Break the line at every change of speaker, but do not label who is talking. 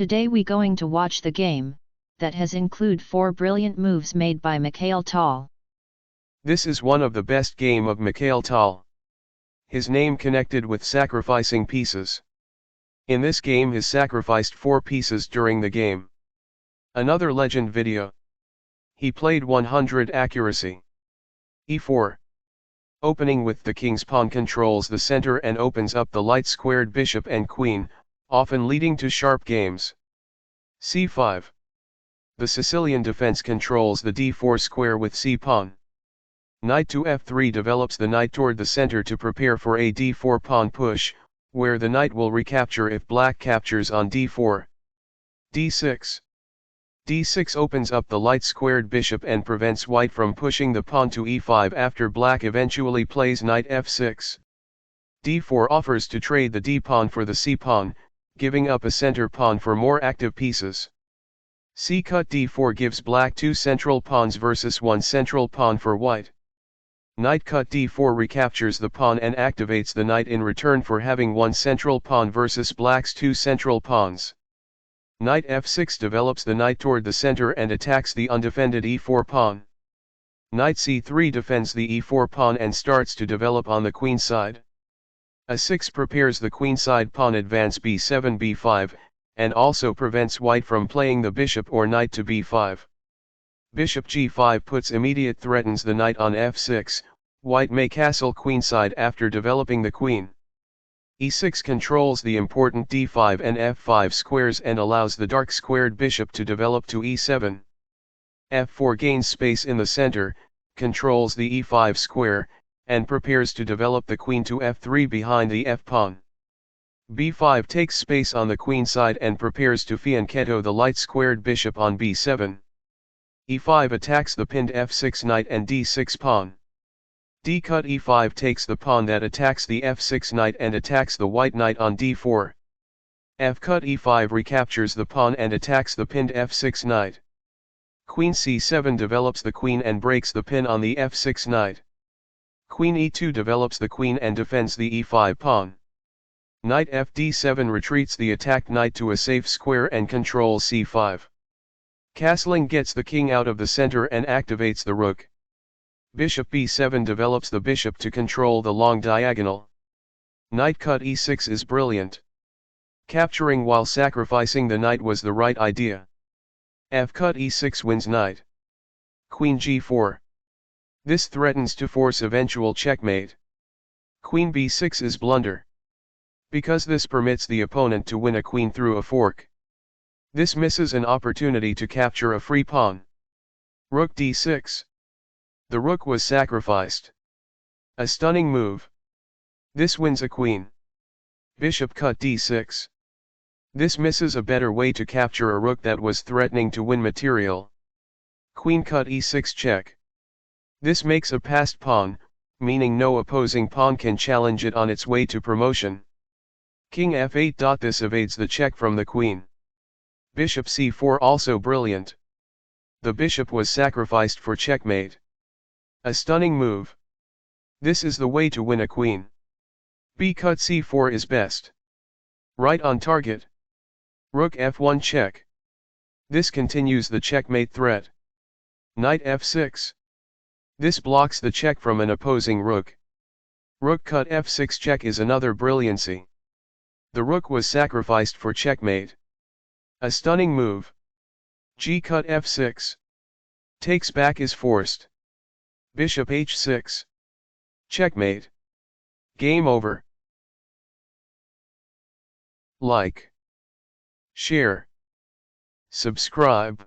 Today we going to watch the game, that has include 4 brilliant moves made by Mikhail Tal.
This is one of the best game of Mikhail Tal. His name connected with sacrificing pieces. In this game he sacrificed 4 pieces during the game. Another legend video. He played 100 accuracy. e4. Opening with the king's pawn controls the center and opens up the light squared bishop and queen, often leading to sharp games. c5. The Sicilian defense controls the d4 square with c-pawn. Knight to f3 develops the knight toward the center to prepare for a d4 pawn push, where the knight will recapture if black captures on d4. d6. d6 opens up the light squared bishop and prevents white from pushing the pawn to e5 after black eventually plays knight f6. d4 offers to trade the d-pawn for the c-pawn, giving up a center pawn for more active pieces. c-cut d4 gives black 2 central pawns versus 1 central pawn for white. Knight cut d4 recaptures the pawn and activates the knight in return for having 1 central pawn versus black's 2 central pawns. Knight f6 develops the knight toward the center and attacks the undefended e4 pawn. Knight c3 defends the e4 pawn and starts to develop on the queen side. a6 prepares the queenside pawn advance b7 b5, and also prevents white from playing the bishop or knight to b5. Bishop g5 puts immediate threatens the knight on f6, white may castle queenside after developing the queen. e6 controls the important d5 and f5 squares and allows the dark squared bishop to develop to e7. f4 gains space in the center, controls the e5 square, and prepares to develop the queen to f3 behind the f-pawn. b5 takes space on the queen side and prepares to fianchetto the light squared bishop on b7. e5 attacks the pinned f6 knight and d6 pawn. d-cut e5 takes the pawn that attacks the f6 knight and attacks the white knight on d4. f-cut e5 recaptures the pawn and attacks the pinned f6 knight. Queen c7 develops the queen and breaks the pin on the f6 knight. Queen e2 develops the queen and defends the e5 pawn. Knight fd7 retreats the attacked knight to a safe square and controls c5. Castling gets the king out of the center and activates the rook. Bishop b7 develops the bishop to control the long diagonal. Knight cut e6 is brilliant. Capturing while sacrificing the knight was the right idea. f-cut e6 wins knight. Queen g4. This threatens to force eventual checkmate. Queen b6 is blunder. Because this permits the opponent to win a queen through a fork. This misses an opportunity to capture a free pawn. Rook d6. The rook was sacrificed. A stunning move. This wins a queen. Bishop cut d6. This misses a better way to capture a rook that was threatening to win material. Queen cut e6 check. This makes a passed pawn, meaning no opposing pawn can challenge it on its way to promotion. King f8. This evades the check from the queen. Bishop c4 also brilliant. The bishop was sacrificed for checkmate. A stunning move. This is the way to win a queen. b-cut c4 is best. Right on target. Rook f1 check. This continues the checkmate threat. Knight f6. This blocks the check from an opposing rook. Rook cut f6 check is another brilliancy. The rook was sacrificed for checkmate. A stunning move. g-cut f6. Takes back is forced. Bishop h6. Checkmate. Game over. Like, share, subscribe.